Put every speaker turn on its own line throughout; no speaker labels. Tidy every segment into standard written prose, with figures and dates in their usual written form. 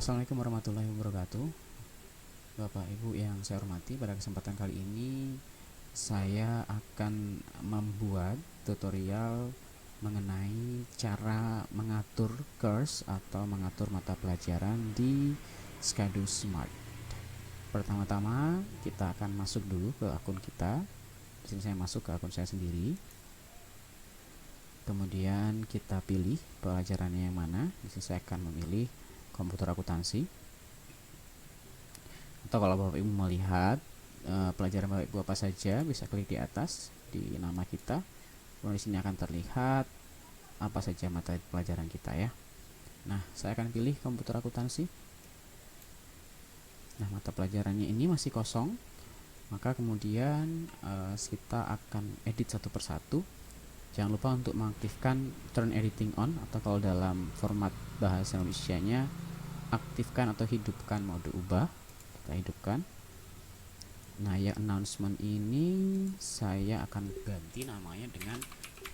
Assalamualaikum warahmatullahi wabarakatuh. Bapak Ibu yang saya hormati, pada kesempatan kali ini saya akan membuat tutorial mengenai cara mengatur course atau mengatur mata pelajaran di Skadu Smart. Pertama-tama kita akan masuk dulu ke akun kita. Di sini saya masuk ke akun saya sendiri. Kemudian kita pilih pelajarannya yang mana. Di sini saya akan memilih komputer akuntansi. Atau kalau Bapak Ibu melihat pelajaran Bapak Ibu apa saja, bisa klik di atas di nama kita. Kemudian di sini akan terlihat apa saja mata pelajaran kita ya. Nah, saya akan pilih komputer akuntansi. Nah, mata pelajarannya ini masih kosong, maka kemudian kita akan edit satu persatu. Jangan lupa untuk mengaktifkan turn editing on, atau kalau dalam format bahasa Indonesianya aktifkan atau hidupkan mode ubah. Kita hidupkan. Nah, yang announcement ini saya akan ganti namanya dengan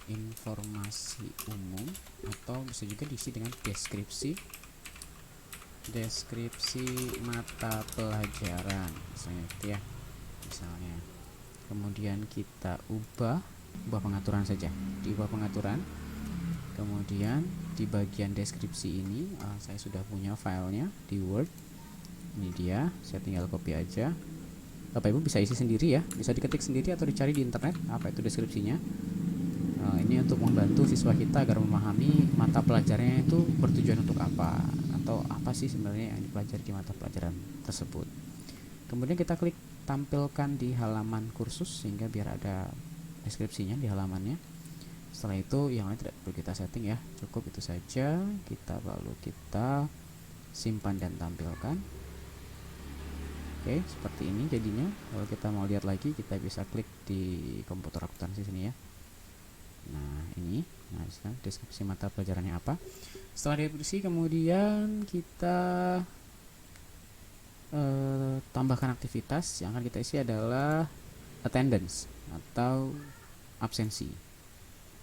informasi umum, atau bisa juga diisi dengan deskripsi mata pelajaran, misalnya gitu ya. Misalnya kemudian kita ubah pengaturan saja, diubah pengaturan. Kemudian di bagian deskripsi ini saya sudah punya filenya di Word. Ini dia, saya tinggal copy aja. Bapak Ibu bisa isi sendiri ya, bisa diketik sendiri atau dicari di internet apa itu deskripsinya. Ini untuk membantu siswa kita agar memahami mata pelajarannya itu bertujuan untuk apa, atau apa sih sebenarnya yang dipelajari di mata pelajaran tersebut. Kemudian kita klik tampilkan di halaman kursus, sehingga biar ada deskripsinya di halamannya. Setelah itu yang lain tidak perlu kita setting ya, cukup itu saja. Lalu kita simpan dan tampilkan. Oke, seperti ini jadinya. Kalau kita mau lihat lagi, kita bisa klik di komputer akuntansi sini ya. Nah, ini deskripsi mata pelajarannya apa. Setelah diisi, kemudian kita tambahkan aktivitas. Yang akan kita isi adalah attendance atau absensi.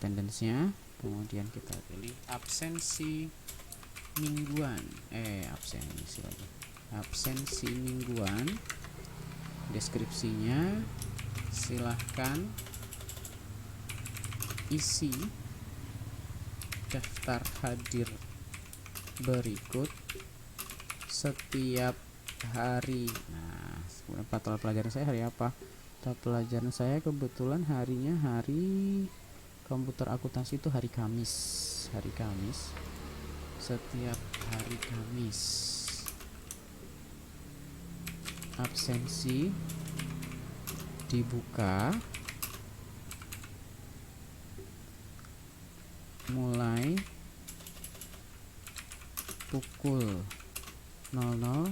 Attendance-nya, kemudian kita pilih absensi mingguan. Absensi mingguan. Deskripsinya silahkan isi daftar hadir berikut setiap hari. Nah, kemudian mata pelajaran saya hari apa? Mata pelajaran saya kebetulan harinya hari komputer akuntansi itu hari Kamis. Setiap hari Kamis. Absensi dibuka mulai pukul 00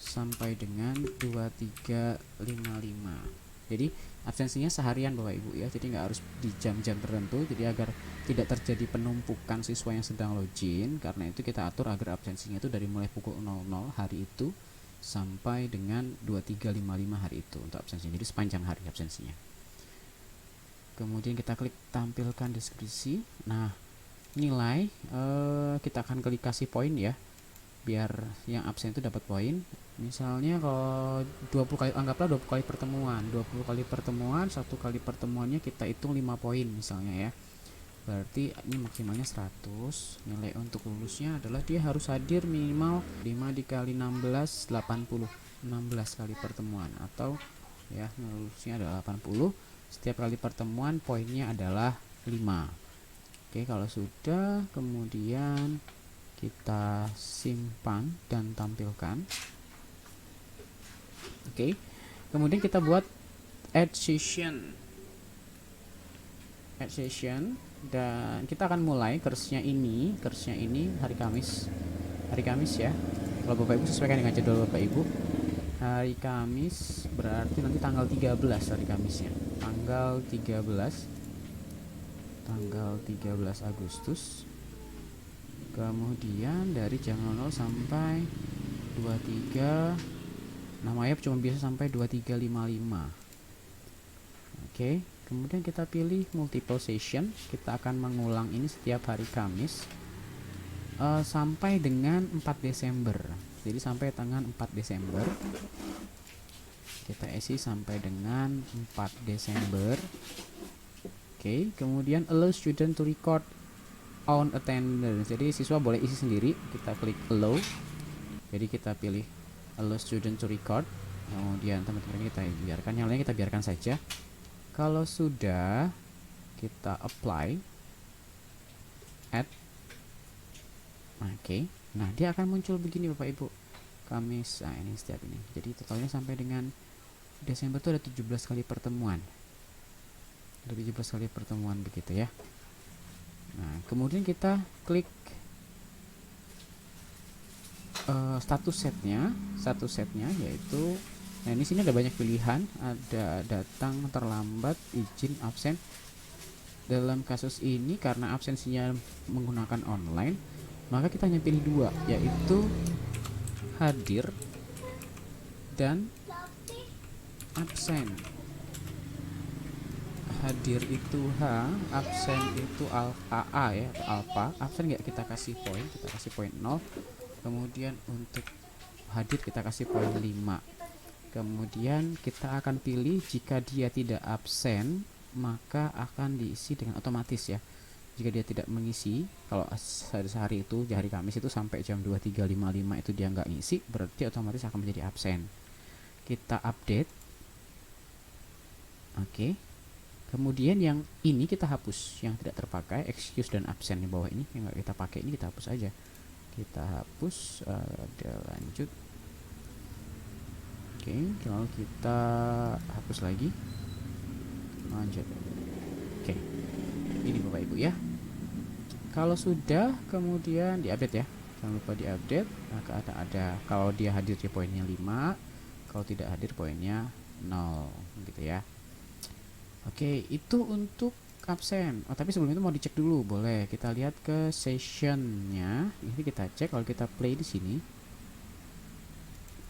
sampai dengan 23.55. Jadi absensinya seharian Bapak Ibu ya, jadi nggak harus di jam-jam tertentu. Jadi agar tidak terjadi penumpukan siswa yang sedang login, karena itu kita atur agar absensinya itu dari mulai pukul 00 hari itu sampai dengan 23.55 hari itu untuk absensinya. Jadi sepanjang hari absensinya. Kemudian kita klik tampilkan deskripsi. Nah, nilai kita akan klik kasih poin ya, biar yang absen itu dapat poin. Misalnya kalau 20 kali, anggaplah 20 kali pertemuan. 20 kali pertemuan, satu kali pertemuannya kita hitung 5 poin misalnya ya. Berarti ini maksimalnya 100. Nilai untuk lulusnya adalah dia harus hadir minimal 5 dikali 16, 80. 16 kali pertemuan, atau ya lulusnya adalah 80. Setiap kali pertemuan poinnya adalah 5. Oke, kalau sudah, kemudian kita simpan dan tampilkan. Oke, kemudian kita buat add session, dan kita akan mulai course-nya ini hari Kamis ya. Kalau Bapak Ibu sesuaikan dengan jadwal Bapak Ibu. Hari Kamis berarti nanti tanggal 13 hari Kamisnya. Tanggal 13 Agustus. Kemudian dari jam 00 sampai 23, namanya cuma bisa sampai 23.55. Oke, kemudian kita pilih multiple session. Kita akan mengulang ini setiap hari Kamis. sampai dengan 4 Desember. Jadi sampai tanggal 4 Desember. Kita isi sampai dengan 4 Desember. Oke, kemudian allow student to record on attendance. Jadi siswa boleh isi sendiri. Kita klik allow. Jadi kita pilih allow student to record. Kemudian teman-teman kita biarkan, yang lainnya kita biarkan saja. Kalau sudah, kita apply, add. Oke. Nah, dia akan muncul begini Bapak Ibu. Kamis, nah ini setiap ini. Jadi totalnya sampai dengan Desember itu ada 17 kali pertemuan. Ada 17 kali pertemuan begitu ya. Nah, kemudian kita klik status setnya yaitu, nah ini sini ada banyak pilihan, ada datang, terlambat, izin, absen. Dalam kasus ini karena absensinya menggunakan online, maka kita hanya pilih dua, yaitu hadir dan absen. Hadir itu H, absen itu AA ya, atau alpha. Absen nggak kita kasih poin, kita kasih poin 0. Kemudian untuk hadir kita kasih poin 5. Kemudian kita akan pilih jika dia tidak absen, maka akan diisi dengan otomatis ya. Jika dia tidak mengisi, kalau sehari itu di hari Kamis itu sampai jam 23.55 itu dia nggak ngisi, berarti otomatis akan menjadi absen. Kita update. Oke. Kemudian yang ini kita hapus, yang tidak terpakai, excuse dan absen di bawah ini yang nggak kita pakai, ini kita hapus aja. Kita hapus, ada lanjut. Oke, lalu kita hapus lagi, lanjut. Oke, ini Bapak Ibu ya. Kalau sudah, kemudian diupdate ya, jangan lupa diupdate. Maka ada kalau dia hadir di poinnya 5, kalau tidak hadir poinnya 0 gitu ya. Oke, itu untuk absen. Oh, tapi sebelum itu mau dicek dulu, boleh kita lihat ke sessionnya. Ini kita cek. Kalau kita play di sini,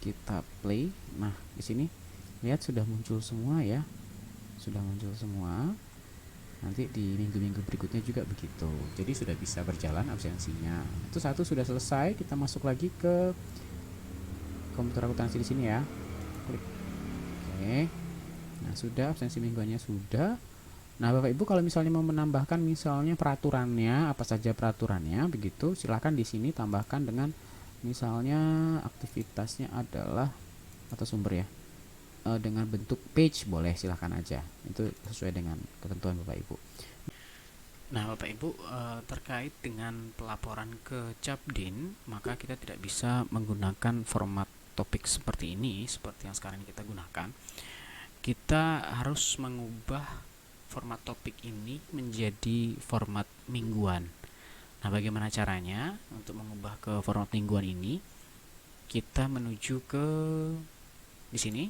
kita play. Nah, di sini lihat sudah muncul semua ya, sudah muncul semua. Nanti di minggu-minggu berikutnya juga begitu. Jadi sudah bisa berjalan absensinya. Itu satu sudah selesai. Kita masuk lagi ke komputer akuntansi di sini ya. Klik. Oke. Nah, sudah absensi mingguannya sudah. Nah, Bapak Ibu kalau misalnya mau menambahkan misalnya peraturannya, apa saja peraturannya begitu, silahkan di sini tambahkan dengan misalnya aktivitasnya adalah atau sumber ya, dengan bentuk page, boleh silahkan aja, itu sesuai dengan ketentuan Bapak Ibu. Nah, Bapak Ibu, terkait dengan pelaporan ke Capdin, maka kita tidak bisa menggunakan format topik seperti ini, seperti yang sekarang kita gunakan. Kita harus mengubah format topik ini menjadi format mingguan. Nah, bagaimana caranya untuk mengubah ke format mingguan ini? Kita menuju ke di sini,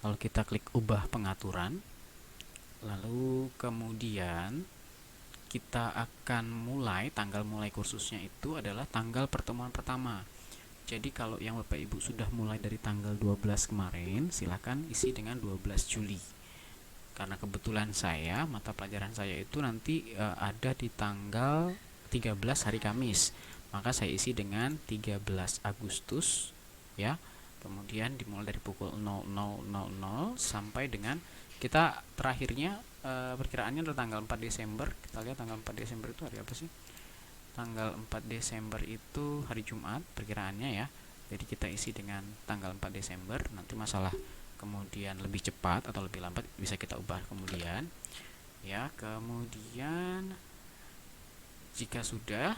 lalu kita klik ubah pengaturan, lalu kemudian kita akan mulai, tanggal mulai kursusnya itu adalah tanggal pertemuan pertama. Jadi kalau yang Bapak Ibu sudah mulai dari tanggal 12 kemarin, silakan isi dengan 12 Juli. Karena kebetulan saya, mata pelajaran saya itu nanti ada di tanggal 13 hari Kamis. Maka saya isi dengan 13 Agustus ya. Kemudian dimulai dari pukul 00.00 sampai dengan kita terakhirnya perkiraannya adalah tanggal 4 Desember. Kita lihat tanggal 4 Desember itu hari apa sih? Tanggal 4 Desember itu hari Jumat perkiraannya ya. Jadi kita isi dengan tanggal 4 Desember. Nanti masalah kemudian lebih cepat atau lebih lambat bisa kita ubah kemudian ya. Kemudian jika sudah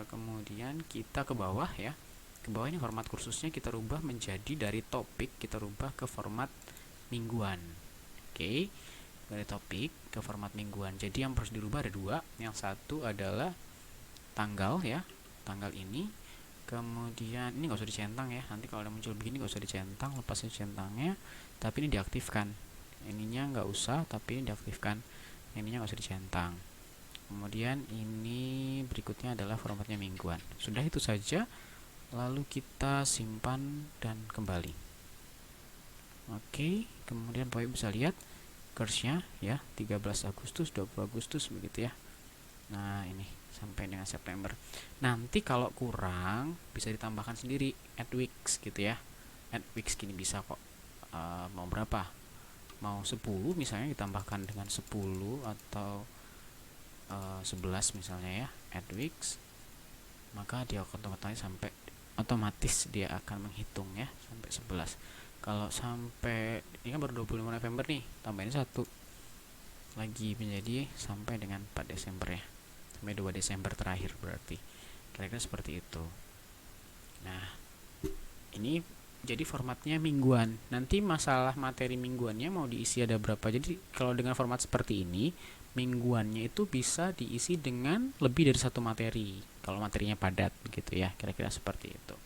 kemudian kita ke bawah ya. Ke bawah ini format kursusnya kita rubah menjadi dari topik, kita rubah ke format mingguan. Oke. Dari topik ke format mingguan. Jadi yang harus dirubah ada dua. Yang satu adalah tanggal ya, tanggal ini. Kemudian ini nggak usah dicentang ya, nanti kalau ada muncul begini nggak usah dicentang, lepasin centangnya, tapi ini diaktifkan. Ininya nggak usah, tapi ini diaktifkan. Ininya nggak usah dicentang. Kemudian ini berikutnya adalah formatnya mingguan. Sudah itu saja, lalu kita simpan dan kembali. Oke, kemudian Bapak bisa lihat kursnya ya, 13 Agustus, 20 Agustus begitu ya. Nah, ini sampai dengan September. Nanti kalau kurang bisa ditambahkan sendiri add weeks gitu ya. Add weeks gini bisa kok. Mau berapa? Mau 10 misalnya ditambahkan dengan 10 atau 11 misalnya ya, add weeks, maka dia otomatis dia akan menghitung ya sampai 11. Kalau sampai ini kan baru 25 November nih, tambahin satu lagi menjadi sampai dengan 4 Desember ya, sampai 2 Desember terakhir berarti. Kira-kira seperti itu. Nah, ini jadi formatnya mingguan. Nanti masalah materi mingguannya mau diisi ada berapa. Jadi kalau dengan format seperti ini, mingguannya itu bisa diisi dengan lebih dari satu materi kalau materinya padat begitu ya, kira-kira seperti itu.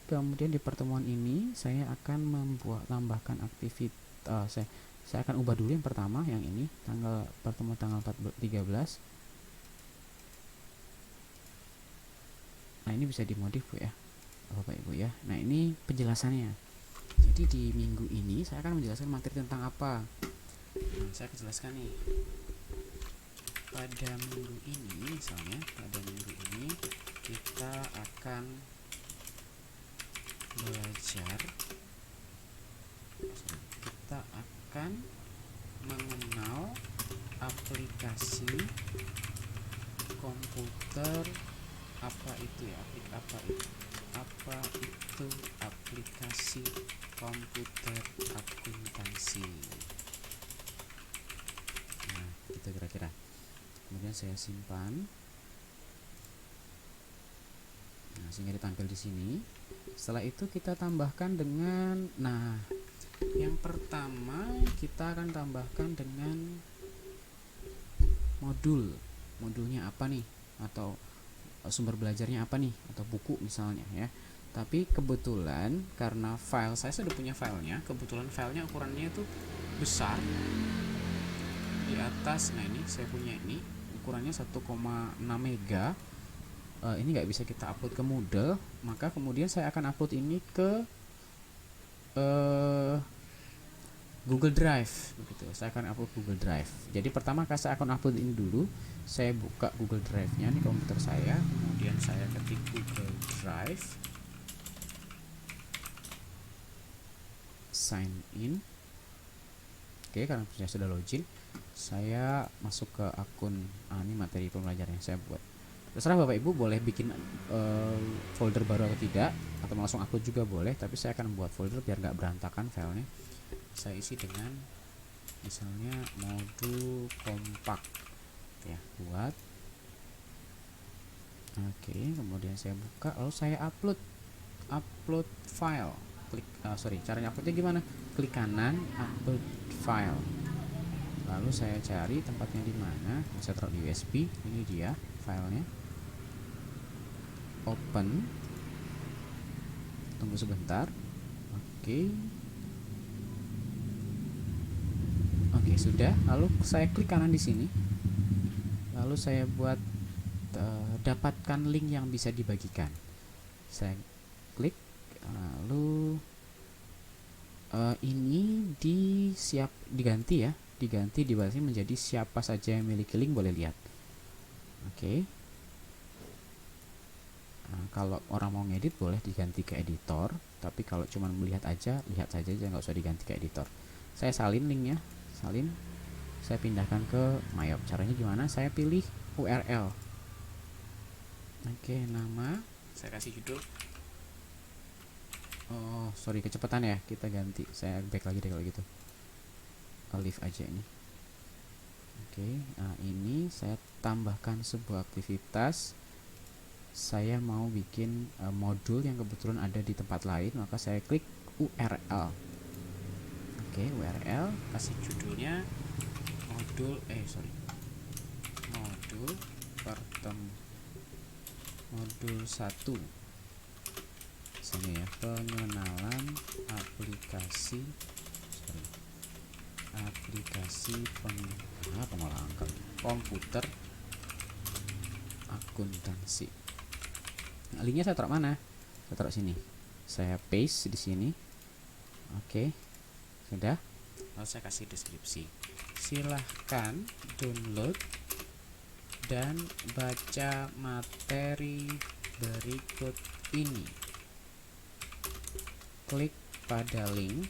Kemudian di pertemuan ini saya akan tambahkan aktivitas, saya akan ubah dulu yang pertama, yang ini pertemuan tanggal 13. Nah, ini bisa dimodif Bu ya, Bapak Ibu ya. Nah, ini penjelasannya. Jadi di minggu ini saya akan menjelaskan materi tentang apa. Nah, saya akan jelaskan nih. Pada minggu ini misalnya, pada minggu ini kita akan belajar, kita akan mengenal aplikasi komputer. Apa itu ya, apa itu aplikasi komputer akuntansi. Nah, itu kira-kira. Kemudian saya simpan. Nah, sehingga ditampil di sini. Setelah itu kita tambahkan dengan, nah, yang pertama kita akan tambahkan dengan modulnya apa nih, atau sumber belajarnya apa nih, atau buku misalnya ya. Tapi kebetulan karena file saya sudah punya filenya, kebetulan filenya ukurannya itu besar di atas. Nah, ini saya punya, ini ukurannya 1,6 mega. Ini nggak bisa kita upload ke Moodle, maka kemudian saya akan upload ini ke Google Drive begitu. Saya akan upload Google Drive. Jadi pertama saya akan upload ini dulu. Saya buka Google Drive-nya di komputer saya, kemudian saya ketik Google Drive, sign in. Oke, karena saya sudah login, saya masuk ke akun. Ini materi pembelajaran yang saya buat. Terserah Bapak Ibu boleh bikin folder baru atau tidak, atau langsung upload juga boleh, tapi saya akan buat folder biar nggak berantakan filenya. Saya isi dengan misalnya modul kompak ya, buat. Oke, kemudian saya buka, lalu saya upload file. Caranya uploadnya gimana? Klik kanan, upload file, lalu saya cari tempatnya di mana. Saya taruh di USB. Ini dia filenya. Open, tunggu sebentar. Oke, sudah. Lalu saya klik kanan di sini, lalu saya buat dapatkan link yang bisa dibagikan. Saya klik, lalu ini diganti ya, dibatasi menjadi siapa saja yang memiliki link boleh lihat. Oke. Kalau orang mau ngedit boleh diganti ke editor, tapi kalau cuma melihat aja, lihat saja nggak usah diganti ke editor. Saya salin linknya, saya pindahkan ke Mayop. Caranya gimana? Saya pilih URL. Oke, nama saya kasih judul. Oh, sorry, kecepatan ya, kita ganti. Saya back lagi deh kalau gitu. Leave aja ini. Oke, nah ini saya tambahkan sebuah aktivitas. Saya mau bikin modul yang kebetulan ada di tempat lain, maka saya klik URL. Oke, URL, kasih judulnya modul 1 sini ya, pengenalan aplikasi pengolahan komputer akuntansi. Nah, linknya saya taruh mana? Saya taruh sini. Saya paste di sini. Oke, sudah. Lalu saya kasih deskripsi. Silahkan download dan baca materi berikut ini. Klik pada link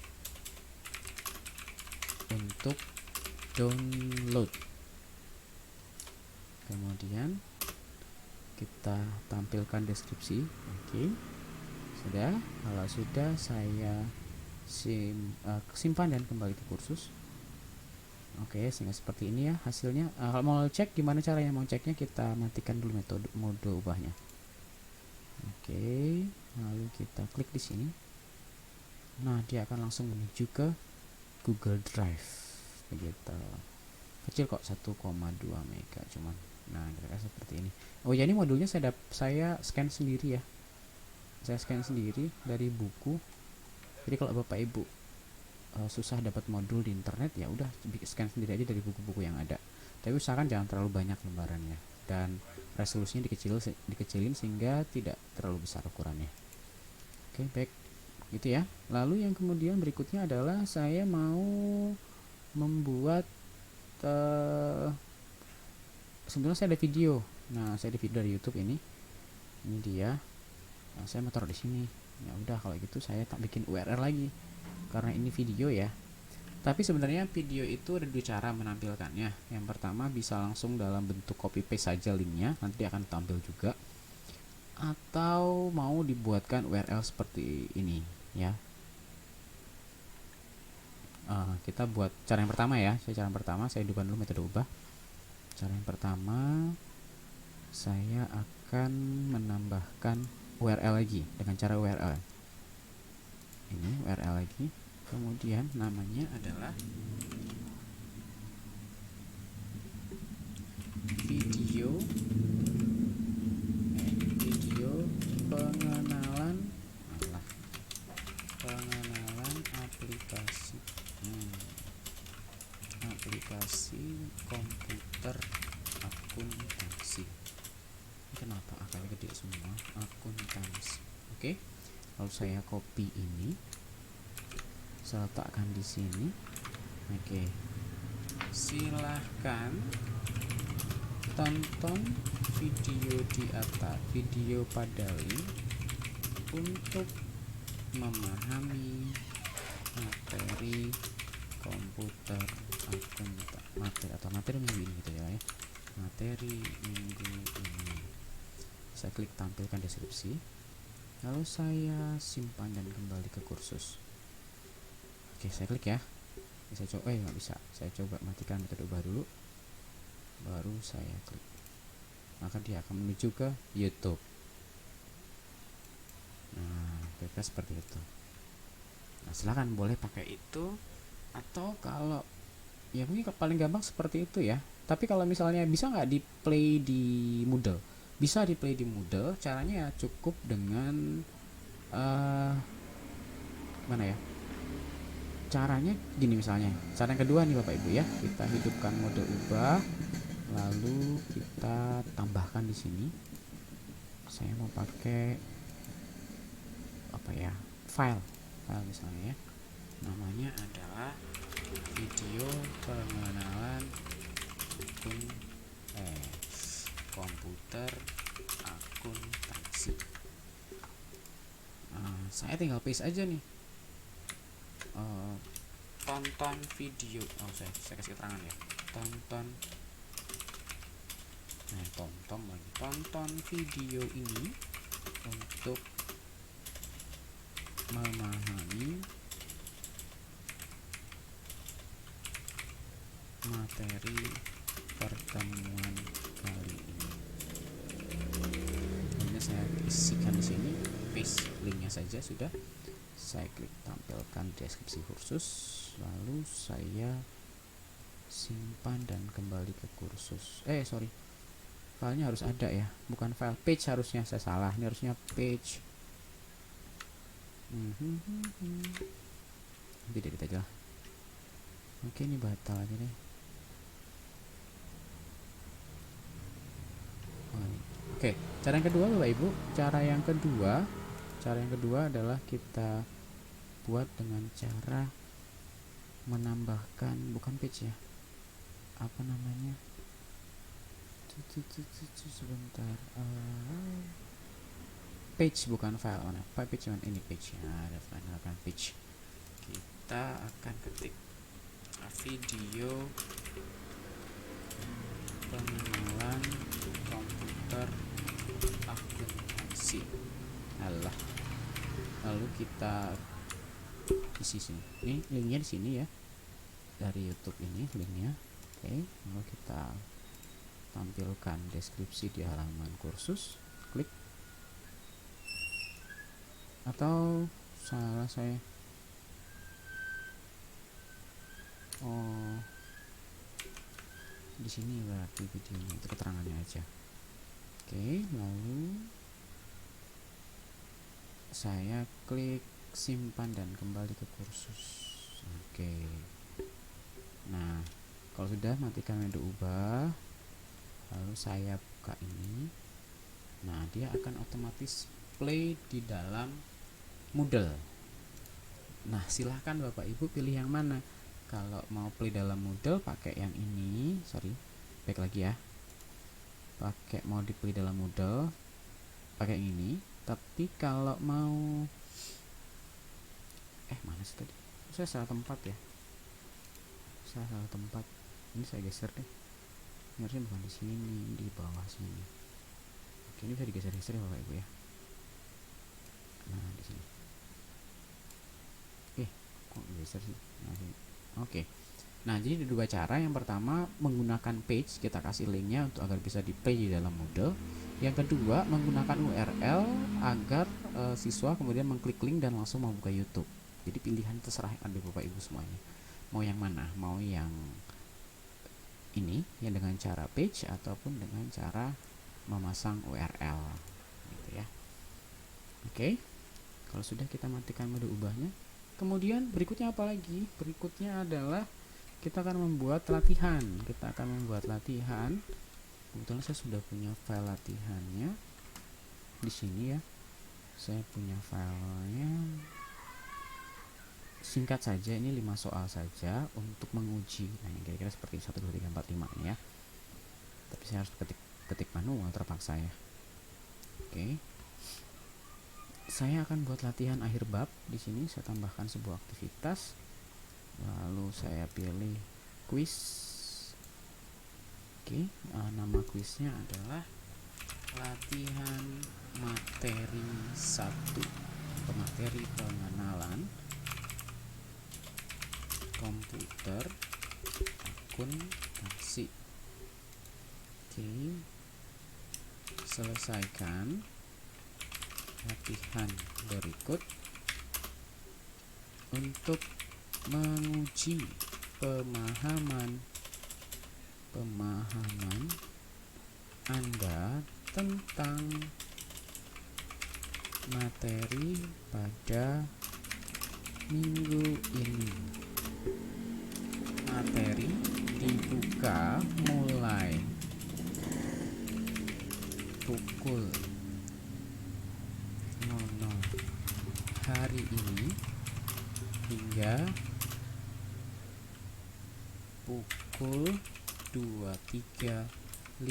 untuk download. Kemudian kita tampilkan deskripsi. Oke, sudah. Kalau sudah, saya simpan dan kembali ke kursus. Oke, sehingga seperti ini ya hasilnya. Kalau mau cek, gimana caranya mau ceknya? Kita matikan dulu mode ubahnya. Oke, lalu kita klik di sini. Nah, dia akan langsung menuju ke Google Drive. Begitu. Kecil kok, 1,2 mega cuman. Nah, kira-kira seperti ini. Oh ya, ini modulnya saya scan sendiri ya. Saya scan sendiri dari buku. Jadi kalau Bapak Ibu susah dapat modul di internet, ya udah scan sendiri aja dari buku-buku yang ada. Tapi usahakan jangan terlalu banyak lembarannya dan resolusinya dikecilin sehingga tidak terlalu besar ukurannya. Oke, baik. Gitu ya. Lalu yang kemudian berikutnya adalah saya mau membuat sebetulnya saya ada video. Nah, saya ada video dari YouTube ini. Ini dia. Nah, saya mau taruh di sini. Ya udah, kalau gitu saya tak bikin URL lagi. Karena ini video ya. Tapi sebenarnya video itu ada dua cara menampilkannya. Yang pertama bisa langsung dalam bentuk copy paste saja linknya, nanti dia akan tampil juga. Atau mau dibuatkan URL seperti ini ya. Kita buat cara yang pertama ya. Cara yang pertama saya hidupkan dulu metode ubah. Cara yang pertama saya akan menambahkan URL lagi dengan cara URL. Ini URL lagi. Kemudian namanya adalah video pengenalan aplikasi komputer akuntansi. Kenapa akalnya gede semua? Akuntansi. Oke. Lalu saya copy ini. Saya letakkan di sini. Oke. Silahkan tonton video di atas, video pada link untuk memahami materi komputer materi minggu ini gitu ya. Materi minggu ini. Saya klik tampilkan deskripsi. Lalu saya simpan dan kembali ke kursus. Oke, saya klik ya. Saya coba, nggak bisa. Saya coba matikan metode ubah dulu. Baru saya klik. Maka dia akan menuju ke YouTube. Nah, kira-kira seperti itu. Nah, silahkan boleh pakai itu. Atau kalau ya mungkin paling gampang seperti itu ya. Tapi kalau misalnya bisa nggak di play di Moodle? Bisa di play di Moodle. Caranya ya cukup dengan mana ya? Caranya gini misalnya. Cara yang kedua nih Bapak Ibu ya. Kita hidupkan mode ubah. Lalu kita tambahkan di sini. Saya mau pakai apa ya? File misalnya ya. Namanya adalah video pengenalan komputer akuntansi. Saya tinggal paste aja nih. Tonton video. Saya kasih keterangan ya. Tonton video ini untuk memahami materi pertemuan kali ini. Ini saya isikan di sini, paste linknya saja sudah. Saya klik tampilkan deskripsi kursus, lalu saya simpan dan kembali ke kursus. Filenya harus ada ya, bukan file page harusnya, saya salah. Ini harusnya page. Nanti edit aja lah. Oke, ini batal aja deh. Oke, cara yang kedua Bapak Ibu, cara yang kedua adalah kita buat dengan cara menambahkan, bukan page ya, apa namanya, Sebentar. Page bukan file, mana page, cuman ini page ya, ada final kan page. Kita akan ketik video pengenalan komputer akuntansi. Allah. Lalu kita isi sini. Ini linknya di sini ya, dari YouTube ini linknya. Oke, lalu kita tampilkan deskripsi di halaman kursus. Klik. Atau salah saya. Oh, di sini berarti videonya, itu keterangannya aja. Oke, lalu saya klik simpan dan kembali ke kursus. Oke. Nah, kalau sudah, matikan menu ubah, lalu saya buka ini. Nah, dia akan otomatis play di dalam Moodle. Nah, silahkan Bapak Ibu pilih yang mana. Kalau mau play dalam Moodle pakai yang ini, back lagi ya. Pakai mau di play dalam Moodle pakai yang ini. Tapi kalau mau mana sih tadi? Saya salah tempat ya. Saya salah tempat. Ini saya geser deh. Ini harusnya bukan di sini, di bawah sini. Oke, ini bisa digeser-geser ya Bapak Ibu ya. Nah, di sini. Kok geser sih? Oke. Nah, jadi ada dua cara. Yang pertama menggunakan page, kita kasih linknya untuk agar bisa di play di dalam Moodle. Yang kedua menggunakan URL agar siswa kemudian mengklik link dan langsung membuka YouTube. Jadi pilihan terserah ada Bapak Ibu semuanya. Mau yang mana? Mau yang ini yang dengan cara page ataupun dengan cara memasang URL gitu ya. Oke. Kalau sudah, kita matikan mode ubahnya. Kemudian berikutnya apa lagi? Berikutnya adalah kita akan membuat latihan. Kebetulan saya sudah punya file latihannya di sini ya. Saya punya filenya. Singkat saja, ini 5 soal saja untuk menguji. Nah, yang kira-kira seperti 1, 2, 3, 4, 5 ini ya. Tapi saya harus ketik manual terpaksa ya. Oke. Saya akan buat latihan akhir bab. Di sini saya tambahkan sebuah aktivitas. Lalu saya pilih quiz. Oke, nama kuisnya adalah latihan materi 1 atau materi pengenalan komputer akuntansi. Oke, selesaikan latihan berikut untuk menguji pemahaman Anda tentang materi pada minggu ini. Materi dibuka mulai pukul 00 hari ini hingga pukul 23.59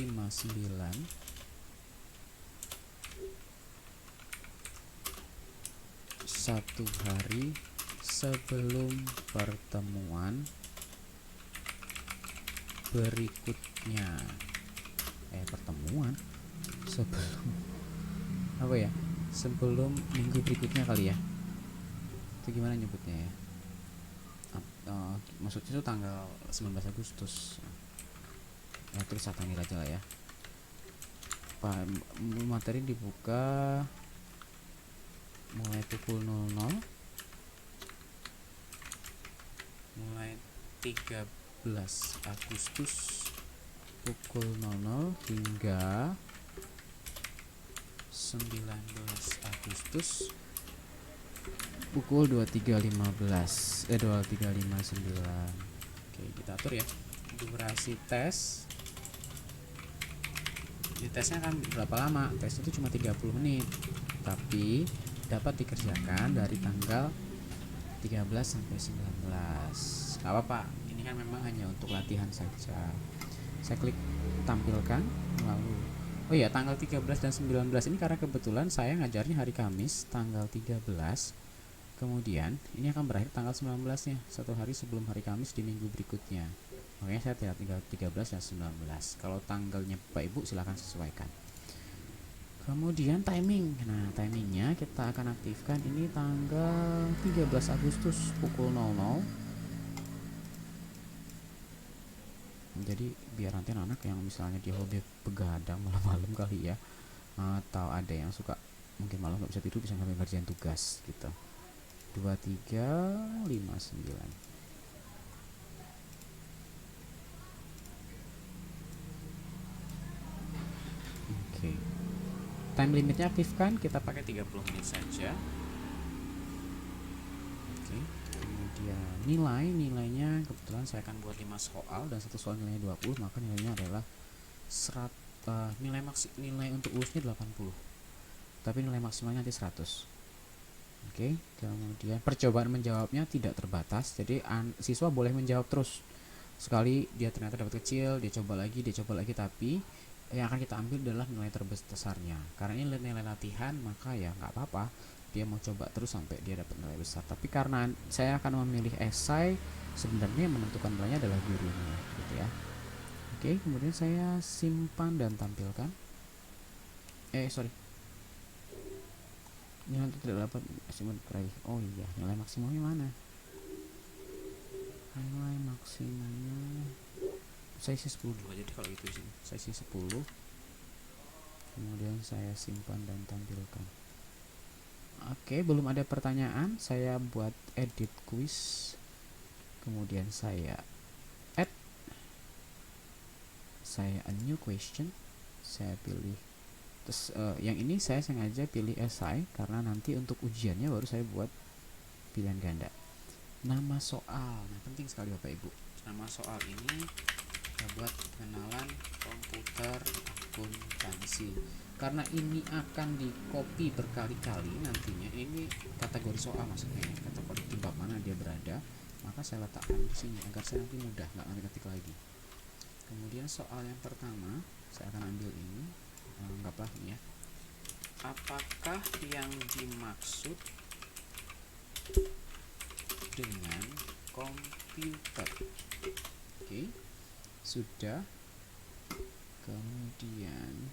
1 hari sebelum pertemuan berikutnya. Pertemuan sebelum apa ya? Sebelum minggu berikutnya kali ya. Itu gimana nyebutnya ya? Maksudnya itu tanggal 19 Agustus. Ya, tulis tanggal aja lah ya. Materi dibuka mulai pukul 00 mulai 13 Agustus pukul 00 hingga 19 Agustus pukul 23.59. Oke, kita atur ya. Durasi tes. Di tesnya kan berapa lama? Tes itu cuma 30 menit. Tapi dapat dikerjakan dari tanggal 13 sampai 19. Gak apa-apa. Ini kan memang hanya untuk latihan saja. Saya klik tampilkan. lalu. Oh iya, tanggal 13 dan 19 ini karena kebetulan saya ngajarnya hari Kamis tanggal 13. Kemudian ini akan berakhir tanggal 19-nya, satu hari sebelum hari Kamis di minggu berikutnya. Makanya saya tinggal 13 dan 19. Kalau tanggalnya Bapak Ibu silahkan sesuaikan. Kemudian timing. Nah, timingnya kita akan aktifkan ini tanggal 13 Agustus pukul 00. Jadi biar nanti anak yang misalnya dia hobi begadang malam-malam kali ya, atau ada yang suka mungkin malam nggak bisa tidur, bisa sampai ngerjain tugas gitu. 2359. Oke. Time limitnya aktifkan, kita pakai 30 menit saja. Oke. Kemudian nilainya kebetulan saya akan buat 5 soal dan satu soal nilainya 20, maka nilainya adalah nilai untuk ulusnya 80. Tapi nilai maksimalnya nanti 100. Oke, kemudian percobaan menjawabnya tidak terbatas, jadi siswa boleh menjawab terus. Sekali dia ternyata dapat kecil, dia coba lagi, tapi yang akan kita ambil adalah nilai terbesarnya. Karena ini nilai latihan, maka ya nggak apa-apa, dia mau coba terus sampai dia dapat nilai besar. Tapi karena saya akan memilih esai, sebenarnya yang menentukan nilainya adalah gurunya, gitu ya. Oke, kemudian saya simpan dan tampilkan. Nilai tidak dapat maksimum peraih. Oh iya, nilai maksimumnya mana? Nilai maksimumnya saya isi 10 dulu. Jadi kalau itu sih saya isi 10. Kemudian saya simpan dan tampilkan. Oke, belum ada pertanyaan. Saya buat edit quiz. Kemudian saya add. Saya a new question. Saya pilih. Terus yang ini saya sengaja pilih esai karena nanti untuk ujiannya baru saya buat pilihan ganda. Nama soal, nah penting sekali Bapak Ibu. Nama soal ini kita buat pengenalan komputer akuntansi. Karena ini akan di copy berkali-kali nantinya, ini kategori soal maksudnya, kategori di bab mana dia berada, maka saya letakkan di sini agar saya nanti mudah, nggak ngetik lagi. Kemudian soal yang pertama saya akan ambil ini. Anggaplah ini ya. Apakah yang dimaksud dengan komputer? Oke, sudah. Kemudian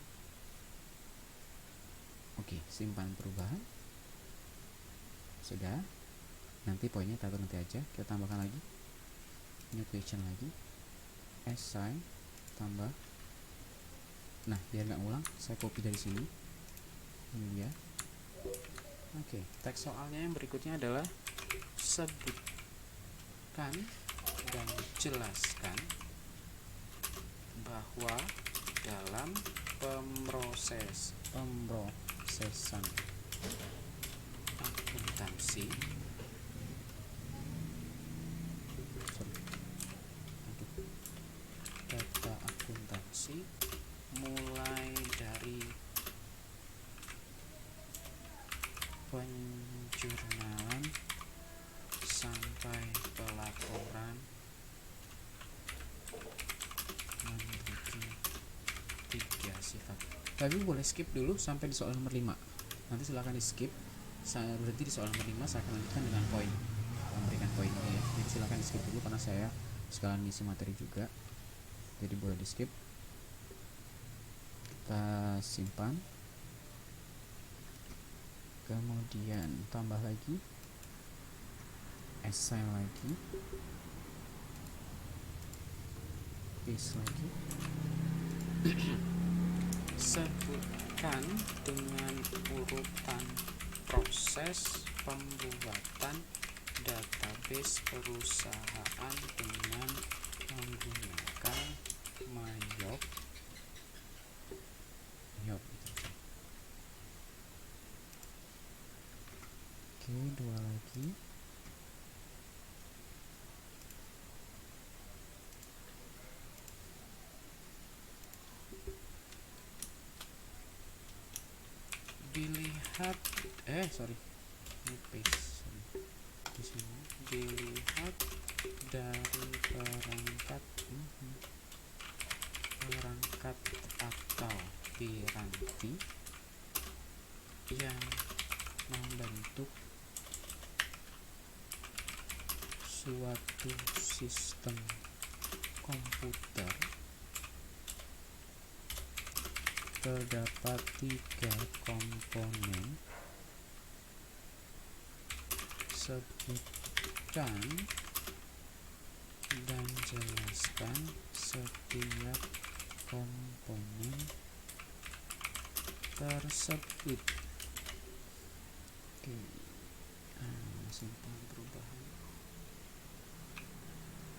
simpan perubahan. Sudah. Nanti poinnya taruh nanti aja. Kita tambahkan lagi. New question lagi. Esai tambah. Nah, biar nggak ngulang, saya copy dari sini. Ini ya. Oke, teks soalnya yang berikutnya adalah sebutkan dan jelaskan bahwa dalam pemrosesan akuntansi data akuntansi mulai dari penjurnalan sampai pelaporan memiliki 3 sifat. Tapi boleh skip dulu sampai di soal nomor 5. Nanti silahkan di skip. Saya berhenti di soal nomor 5, saya akan lanjutkan dengan poin, memberikan poinnya ya. Jadi silahkan di skip dulu karena saya sekalian ngisi materi juga. Jadi boleh di skip. Kita simpan. Kemudian tambah lagi. Esai lagi. Paste lagi. Sebutkan dengan urutan proses pembuatan database perusahaan dengan menggunakan Mayop. Oke, 2 lagi. Dilihat ini paste di sini. Dilihat dari perangkat piranti yang membentuk suatu sistem komputer terdapat 3 komponen. Sebutkan dan jelaskan setiap komponen tersebut. Oke, simpan perubahan.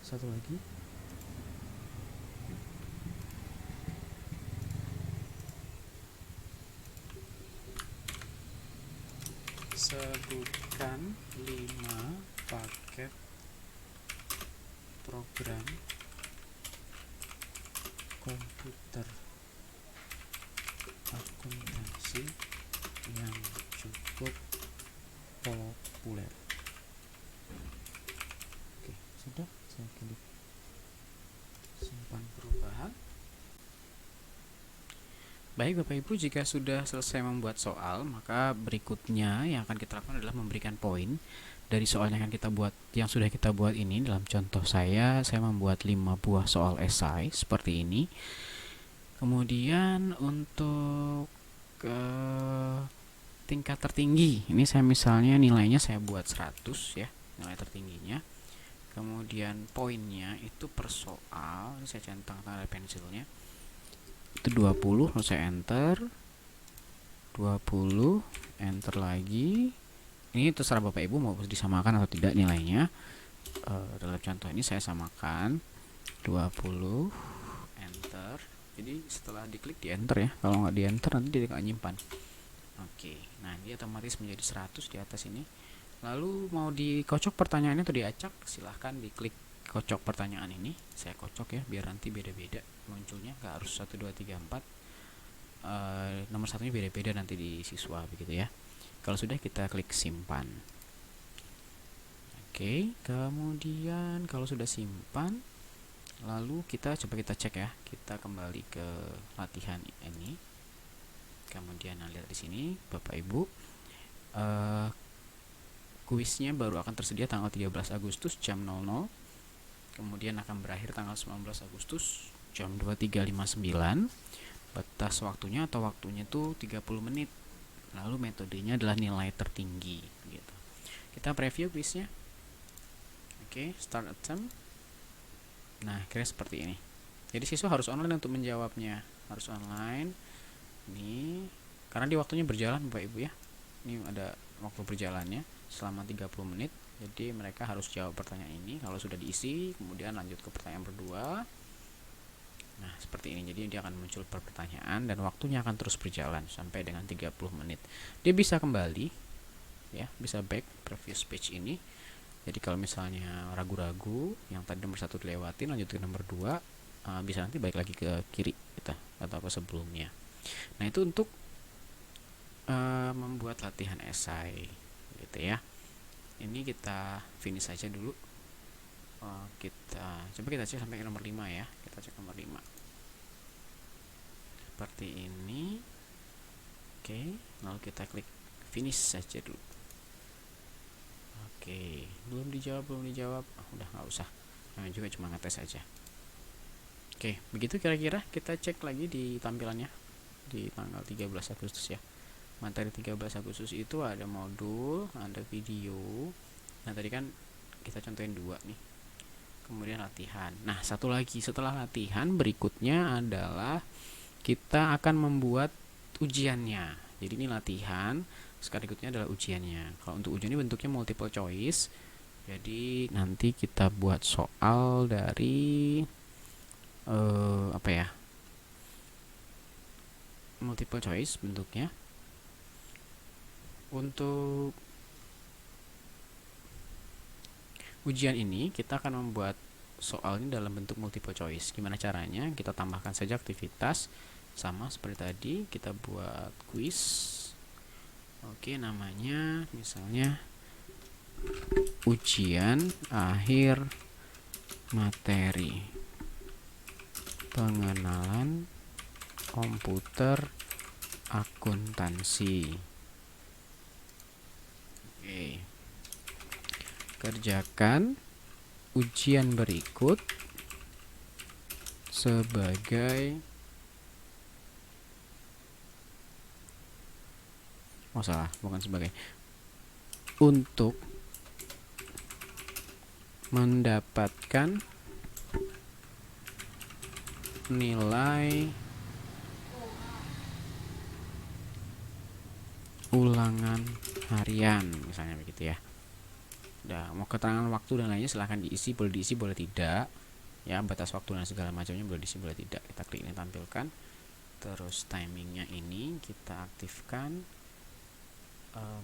Satu lagi. Sebutkan 5 paket program komputer akuntansi yang cukup populer. Oke, sudah, saya klik simpan perubahan. Baik Bapak Ibu, jika sudah selesai membuat soal, maka berikutnya yang akan kita lakukan adalah memberikan poin dari soal yang sudah kita buat ini. Dalam contoh saya membuat 5 buah soal esai seperti ini. Kemudian untuk tingkat tertinggi, ini saya misalnya nilainya saya buat 100 ya, nilai tertingginya. Kemudian poinnya itu per soal, ini saya centang tanda pensilnya, itu 20, lalu saya enter 20, enter lagi. Ini terserah Bapak Ibu mau disamakan atau tidak nilainya. Dalam contoh ini saya samakan 20, enter. Jadi setelah diklik di enter ya, kalau nggak di enter nanti dia nggak nyimpan. Oke, nah dia otomatis menjadi 100 di atas ini. Lalu mau dikocok pertanyaannya atau diacak, silahkan diklik kocok pertanyaan ini. Saya kocok ya, biar nanti beda-beda munculnya, nggak harus 1, 2, 3, 4. Nomor satunya beda-beda nanti di siswa begitu ya. Kalau sudah, kita klik simpan. Oke, kemudian kalau sudah simpan, lalu kita cek ya, kita kembali ke latihan ini. Kemudian lihat di sini Bapak Ibu, kuisnya baru akan tersedia tanggal 13 Agustus jam 00. Kemudian akan berakhir tanggal 19 Agustus jam 23.59. Batas waktunya itu 30 menit. Lalu metodenya adalah nilai tertinggi gitu. Kita preview kuisnya. Oke, start attempt. Nah, kira seperti ini. Jadi siswa harus online untuk menjawabnya. Harus online. Ini karena di waktunya berjalan Bapak Ibu ya. Ini ada waktu berjalannya selama 30 menit. Jadi mereka harus jawab pertanyaan ini. Kalau sudah diisi, kemudian lanjut ke pertanyaan kedua. Nah, seperti ini. Jadi dia akan muncul per pertanyaan dan waktunya akan terus berjalan sampai dengan 30 menit. Dia bisa kembali ya, bisa back previous page ini. Jadi kalau misalnya ragu-ragu, yang tadi nomor 1 dilewatin, lanjut ke nomor 2, bisa nanti balik lagi ke kiri gitu, atau ke sebelumnya. Nah, itu untuk membuat latihan esai gitu ya. Ini kita finish saja dulu. Kita cek sampai ke nomor 5 ya. Kita cek nomor 5 seperti ini. Oke, lalu kita klik finish saja dulu. Oke, belum dijawab. Udah nggak usah, juga cuma ngetes saja. Oke, begitu kira-kira. Kita cek lagi di tampilannya di tanggal 13 Agustus ya. Materi 13 Agustus itu ada modul, ada video. Nah, tadi kan kita contohin 2 nih. Kemudian latihan. Nah, satu lagi setelah latihan, berikutnya adalah kita akan membuat ujiannya. Jadi ini latihan, sekarang berikutnya adalah ujiannya. Kalau untuk ujian ini bentuknya multiple choice. Jadi nanti kita buat soal dari multiple choice bentuknya. Untuk ujian ini kita akan membuat soal ini dalam bentuk multiple choice. Gimana caranya? Kita tambahkan saja aktivitas sama seperti tadi, kita buat quiz. Oke, namanya misalnya ujian akhir materi pengenalan komputer akuntansi. Oke. Kerjakan ujian berikut sebagai bukan sebagai, untuk mendapatkan nilai ulangan harian, misalnya begitu ya. Udah, mau keterangan waktu dan lainnya silahkan diisi, boleh tidak ya, batas waktu dan segala macamnya boleh diisi boleh tidak. Kita klik ini tampilkan, terus timingnya ini kita aktifkan.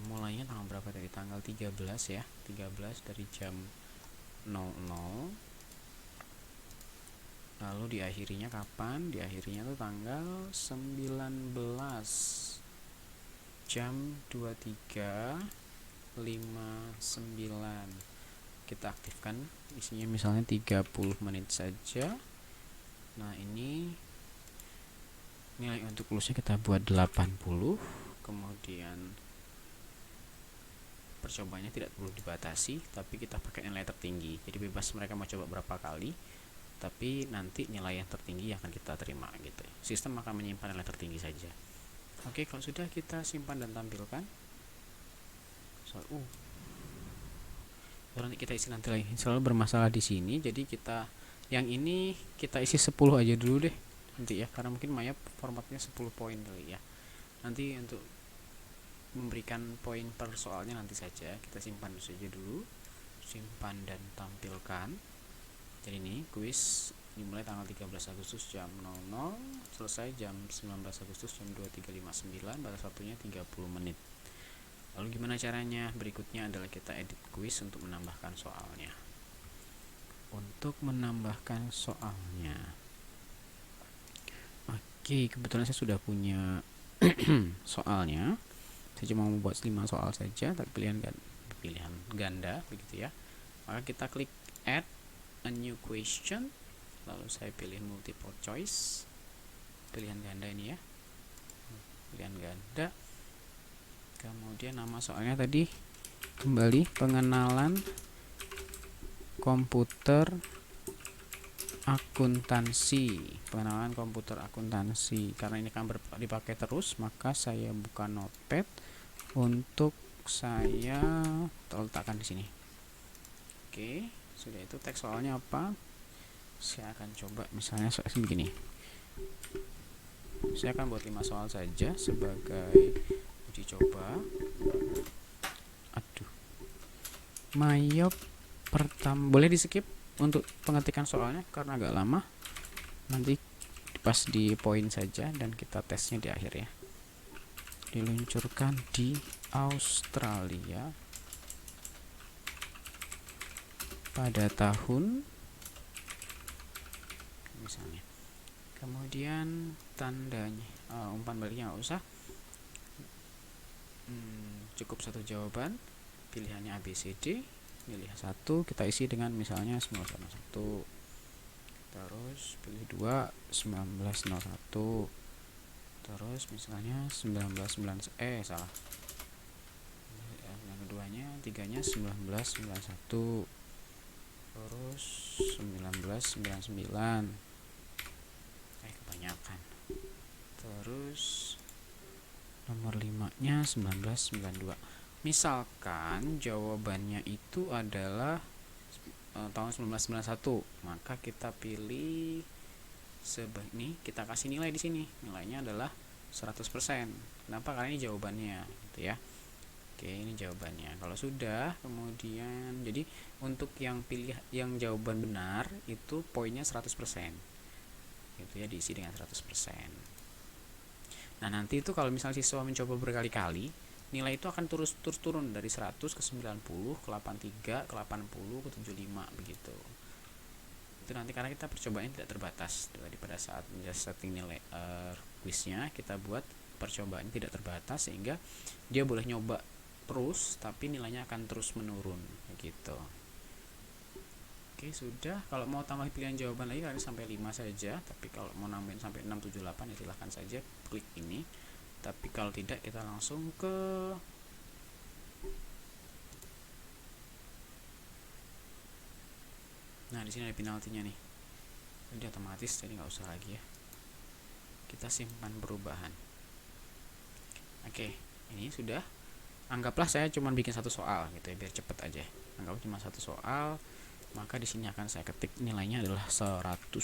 Mulainya tanggal berapa tadi, tanggal 13 ya, 13 dari jam 00. Lalu diakhirinya kapan? Diakhirinya tuh tanggal 19 jam 23.59. Kita aktifkan, isinya misalnya 30 menit saja. Nah, ini nilai untuk lulusnya kita buat 80. Kemudian percobaannya tidak perlu dibatasi, tapi kita pakai nilai tertinggi. Jadi bebas mereka mau coba berapa kali, tapi nanti nilai yang tertinggi akan kita terima gitu. Sistem akan menyimpan nilai tertinggi saja. Oke, kalau sudah kita simpan dan tampilkan. Nanti kita isi nanti lagi. Selalu bermasalah di sini, jadi kita yang ini kita isi 10 aja dulu deh nanti ya, karena mungkin Maya formatnya 10 poin kali ya. Nanti untuk memberikan poin per soalnya nanti saja, kita simpan saja dulu, simpan dan tampilkan. Jadi ini kuis dimulai tanggal 13 Agustus jam 00, selesai jam 19 Agustus jam 23.59, batas waktunya 30 menit. Lalu gimana caranya? Berikutnya adalah kita edit kuis untuk menambahkan soalnya. Untuk menambahkan soalnya, oke, kebetulan saya sudah punya soalnya. Saya cuma membuat 5 soal saja, tapi pilihan ganda begitu ya. Maka kita klik add a new question, lalu saya pilih multiple choice, pilihan ganda ini ya, pilihan ganda. Kemudian nama soalnya tadi kembali pengenalan komputer akuntansi, pengenalan komputer akuntansi. Karena ini kan dipakai terus, maka saya buka notepad untuk saya letakkan di sini. Oke, sudah itu teks soalnya apa? Saya akan coba misalnya soal begini. Saya akan buat 5 soal saja sebagai uji coba. Mayop pertama boleh di skip untuk pengetikan soalnya karena agak lama. Nanti pas di poin saja dan kita tesnya di akhir ya. Diluncurkan di Australia pada tahun misalnya. Kemudian tandanya umpan baliknya nggak usah, cukup satu jawaban, pilihannya ABCD, pilih satu, kita isi dengan misalnya 1901, terus pilih 2 1901, terus misalnya 1990 salah, yang keduanya tiganya 1991, terus 1999, kebanyakan, terus nomor 5 nya 1992. Misalkan jawabannya itu adalah tahun 1991, maka kita pilih ini, kita kasih nilai di sini. Nilainya adalah 100%. Kenapa? Karena ini jawabannya gitu ya. Oke, ini jawabannya. Kalau sudah, kemudian jadi untuk yang jawaban benar itu poinnya 100%. Gitu ya, diisi dengan 100%. Nah, nanti itu kalau misalnya siswa mencoba berkali-kali, nilai itu akan terus turun dari 100 ke 90, ke 83, ke 80, ke 75 begitu. Itu nanti karena kita percobaannya tidak terbatas. Jadi pada saat setting nilai kuisnya, kita buat percobaannya tidak terbatas sehingga dia boleh nyoba terus tapi nilainya akan terus menurun begitu. Oke, sudah. Kalau mau tambah pilihan jawaban lagi kalian sampai 5 saja, tapi kalau mau nambahin sampai 6, 7, 8 ya silahkan saja klik ini. Tapi kalau tidak, kita langsung ke nah, di sini ada penaltinya nih. Ini otomatis, jadi nggak usah lagi ya. Kita simpan perubahan. Oke, ini sudah. Anggaplah saya cuma bikin satu soal gitu ya, biar cepet aja. Anggaplah cuma satu soal, maka di sini akan saya ketik nilainya adalah 100.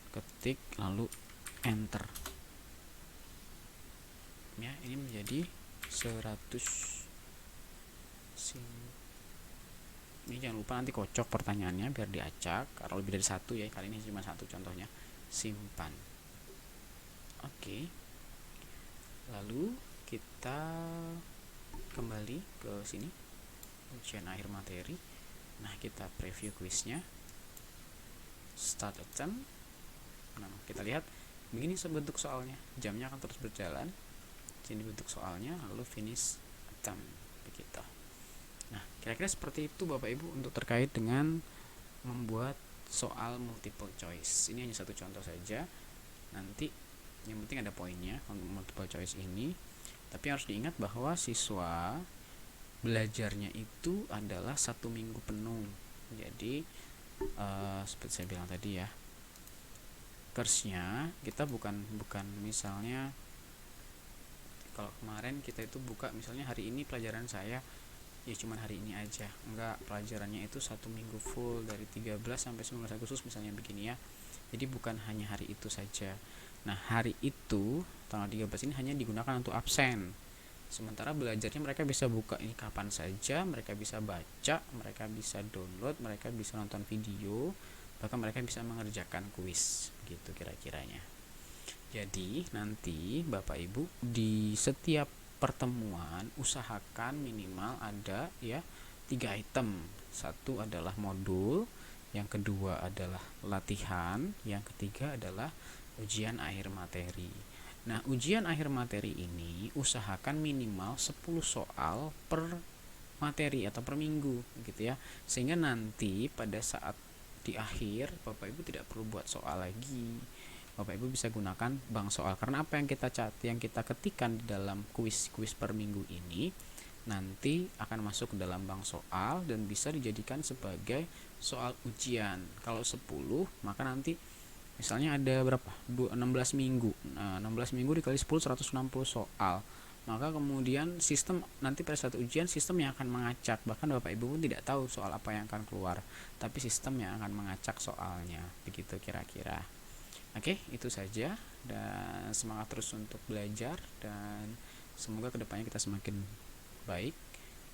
Ketik lalu enter. Ya, ini menjadi 100. Ini jangan lupa nanti kocok pertanyaannya biar diacak. Kalau lebih dari satu ya, kali ini cuma satu contohnya. Simpan. Oke. Lalu kita kembali ke sini, ujian akhir materi. Nah, kita preview kuisnya. Start attempt. Nah, kita lihat begini sebentuk soalnya. Jamnya akan terus berjalan. Sini bentuk soalnya, lalu finish attempt begitu. Nah, kira-kira seperti itu Bapak Ibu untuk terkait dengan membuat soal multiple choice. Ini hanya satu contoh saja. Nanti yang penting ada poinnya untuk multiple choice ini. Tapi harus diingat bahwa siswa belajarnya itu adalah 1 minggu penuh. Jadi seperti saya bilang tadi ya, kursnya kita bukan misalnya kalau kemarin kita itu buka misalnya hari ini pelajaran saya ya cuma hari ini aja. Enggak, pelajarannya itu 1 minggu full dari 13 sampai 19 Agustus misalnya begini ya. Jadi bukan hanya hari itu saja. Nah, hari itu tanggal 13 ini hanya digunakan untuk absen. Sementara belajarnya mereka bisa buka ini kapan saja, mereka bisa baca, mereka bisa download, mereka bisa nonton video, bahkan mereka bisa mengerjakan kuis gitu kira-kiranya. Jadi nanti Bapak Ibu di setiap pertemuan usahakan minimal ada ya 3 item. Satu adalah modul, yang kedua adalah latihan, yang ketiga adalah ujian akhir materi. Nah, ujian akhir materi ini usahakan minimal 10 soal per materi atau per minggu gitu ya. Sehingga nanti pada saat di akhir Bapak Ibu tidak perlu buat soal lagi. Bapak Ibu bisa gunakan bank soal, karena apa yang kita ketikkan di dalam kuis per minggu ini nanti akan masuk ke dalam bank soal dan bisa dijadikan sebagai soal ujian. Kalau 10, maka nanti misalnya ada berapa? 16 minggu. Nah, 16 minggu dikali 10 160 soal. Maka kemudian sistem nanti pada saat ujian sistem yang akan mengacak, bahkan Bapak Ibu pun tidak tahu soal apa yang akan keluar, tapi sistem yang akan mengacak soalnya. Begitu kira-kira. Oke, itu saja, dan semangat terus untuk belajar dan semoga kedepannya kita semakin baik.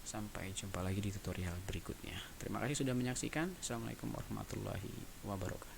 Sampai jumpa lagi di tutorial berikutnya. Terima kasih sudah menyaksikan. Assalamualaikum warahmatullahi wabarakatuh.